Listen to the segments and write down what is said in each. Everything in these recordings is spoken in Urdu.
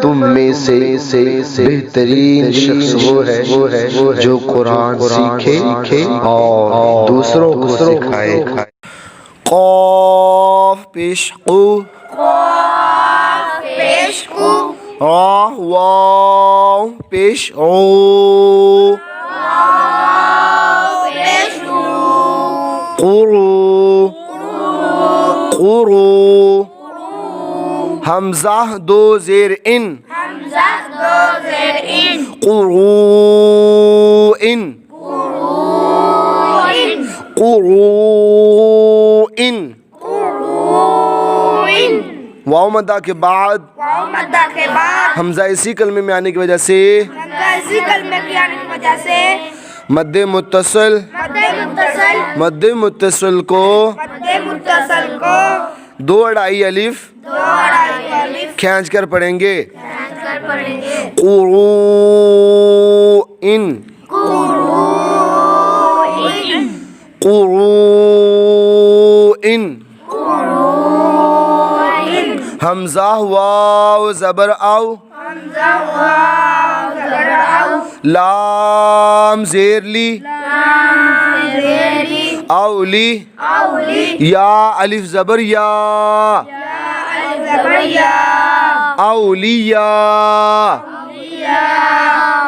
تم میں سے بہترین شخص وہ ہے جو قرآن سیکھے اور دوسروں کو سکھائے. قاف پیش قو، را واو پیش او، قرو قرو، حمزہ دو زیر ان، قروء قروء. واو مدہ کے بعد حمزہ اسی کلمے میں آنے کی وجہ سے مد متصل کو دو اڑائی الف کھینچ کر پڑھیں گے. قروء قروء. حمزہ واو زبر او، لام زیر لی، اولی، یا الف زبر یا، اولیاء.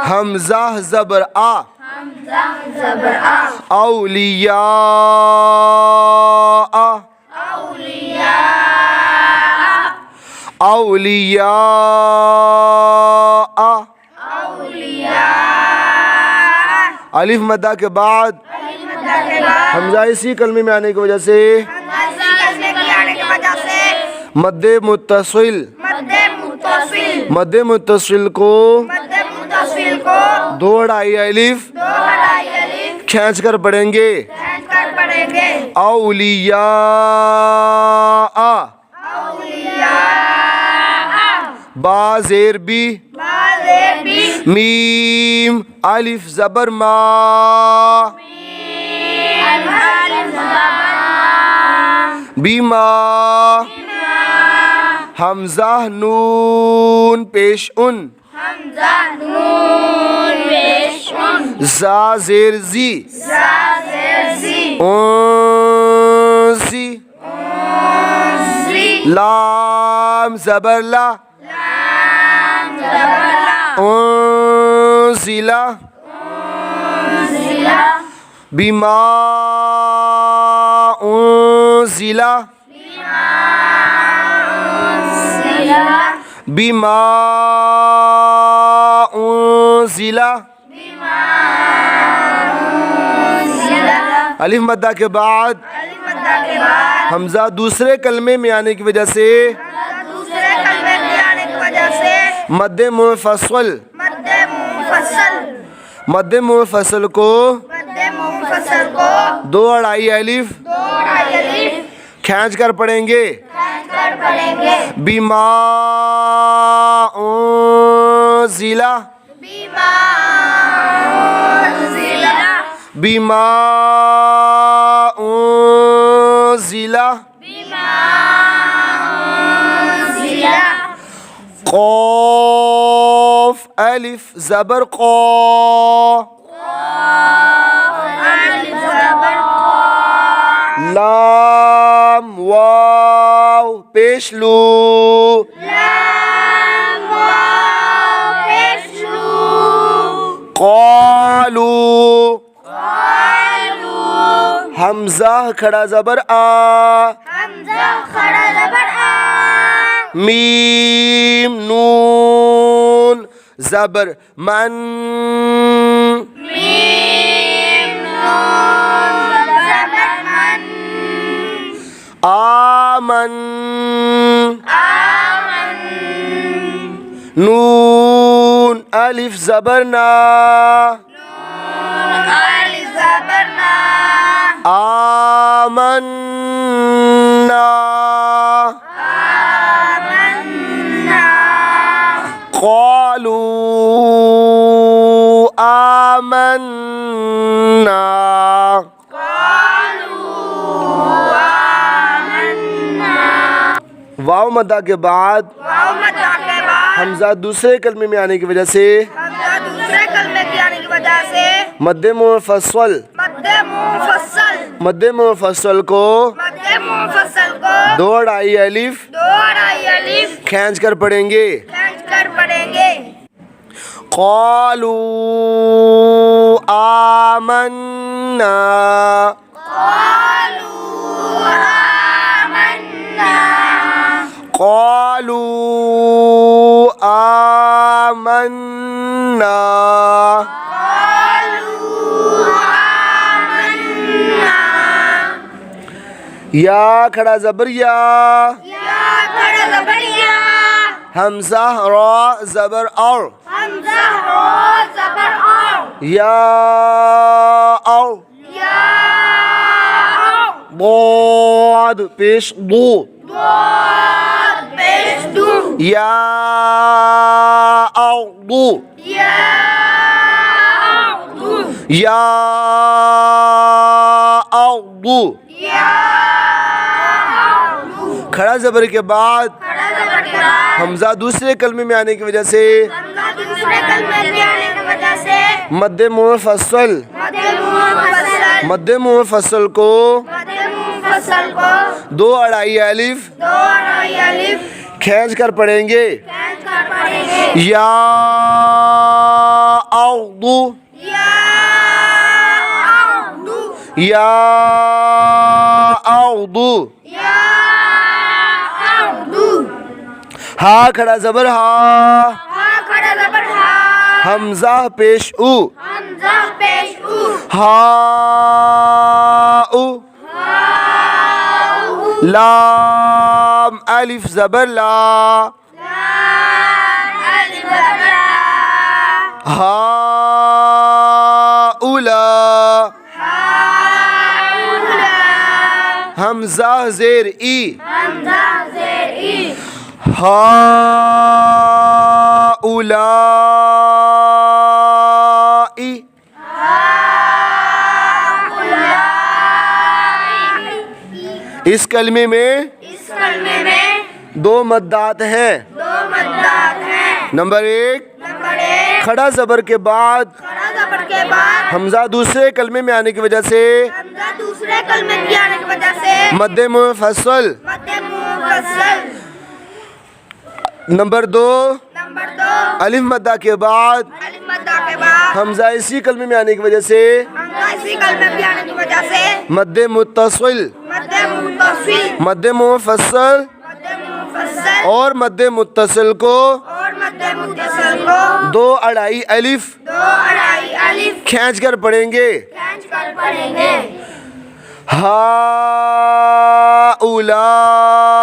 حمزہ زبر آ، اولیاء، اولیاء. الف مدہ کے بعد حمزہ اسی کلمے میں آنے کی وجہ سے مد متصل کو دو اڑائی الف کھینچ کر پڑھیں گے. اولیاء، با زیر بی، میم الف زبر ما، بیما. حمزہ نون پیش ان، زا زیر زی، انزی. لام زبر لا، انزلا. بما انزلا، بما انزلا. الف مدہ کے بعد حمزہ دوسرے کلمے میں آنے کی وجہ سے مد منفصل کو دو اڑائی الف کھینچ کر پڑھیں گے. بما انزلا، بما انزلا. قاف الف زبر قا، لام واو پیش لو، قالو. حمزہ کھڑا زبر آ، میم نون زبر من، آمن. نون الف زبر نا، آمنا. قالوا مدہ کے بعد واو مدہ کے بعد حمزہ دوسرے کلمے میں آنے کی وجہ سے حمزہ دوسرے کلمے کی آنے کی وجہ سے مد منفصل مد منفصل مد منفصل کو مد منفصل کو دو اڑائی الف دو اڑائی الف کھینچ کر پڑھیں گے کھینچ کر پڑھیں گے قالوا آمنا قالوا آمنا قالوا آمنا قالوا آمنا یا کھڑا زبر یا یا کھڑا زبر یا حمزہ را زبر اور حمزہ را زبر او یا اور یا ضاد پیش دو ضاد پیش دو یا اور دو یا دو یا اور دو یا کھڑا زبر کے بعد کھڑا زبر کے بعد حمزہ دوسرے کلمے میں آنے کی وجہ سے حمزہ دوسرے کلمے میں آنے کی وجہ سے مد منفصل مد منفصل مد منفصل کو مد منفصل کو دو اڑائی الف دو اڑائی الف کھینچ کر پڑھیں گے کھینچ کر پڑھیں گے یا ارض یا دو یا ارض یا دو ہا کھڑا زبر ہا ہا کھڑا زبر ہا حمزہ پیش او حمزہ پیش او ہا او لام الف زبر لا الف زبر ہا اولا حمزہ زیر ای حمزہ زیر ای ہا اولائی اس کلمے میں اس کلمے میں دو مدات ہیں دو مدات ہیں نمبر ایک نمبر ایک کھڑا زبر کے بعد کھڑا زبر کے بعد حمزہ دوسرے کلمے میں آنے کی وجہ سے حمزہ دوسرے کلمے کی آنے کی وجہ سے مد منفصل مد منفصل نمبر دو نمبر دو الف مدہ کے بعد الف مدہ کے بعد حمزہ اسی کلمے میں آنے کی وجہ سے حمزہ اسی کلمے کی آنے کی وجہ سے مد متصل مد منفصل مد منفصل مد منفصل اور مد متصل کو اور مد متصل کو دو اڑائی الف دو اڑائی الف کھینچ کر پڑھیں گے کھینچ کر پڑھیں گے ہا اولائی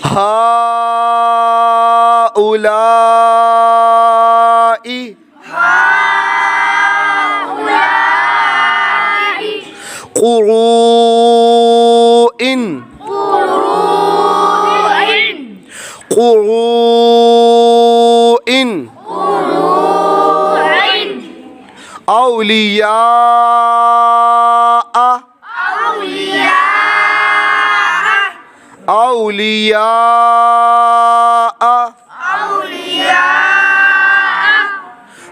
ہا اولائی قروئن قروئن اولیاء اولیاء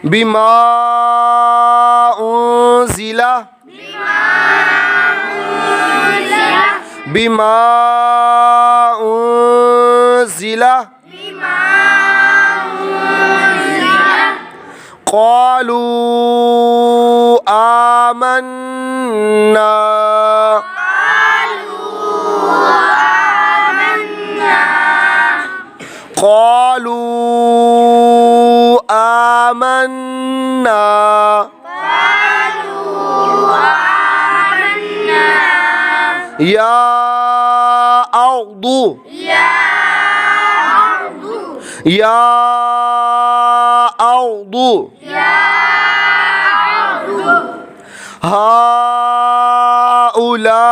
بما انزل بما انزل قالوا آمنا قالوا آمنا یا ارض یا ارض هؤلاء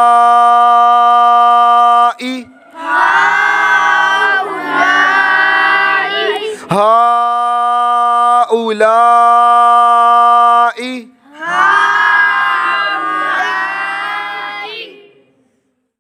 هؤلاء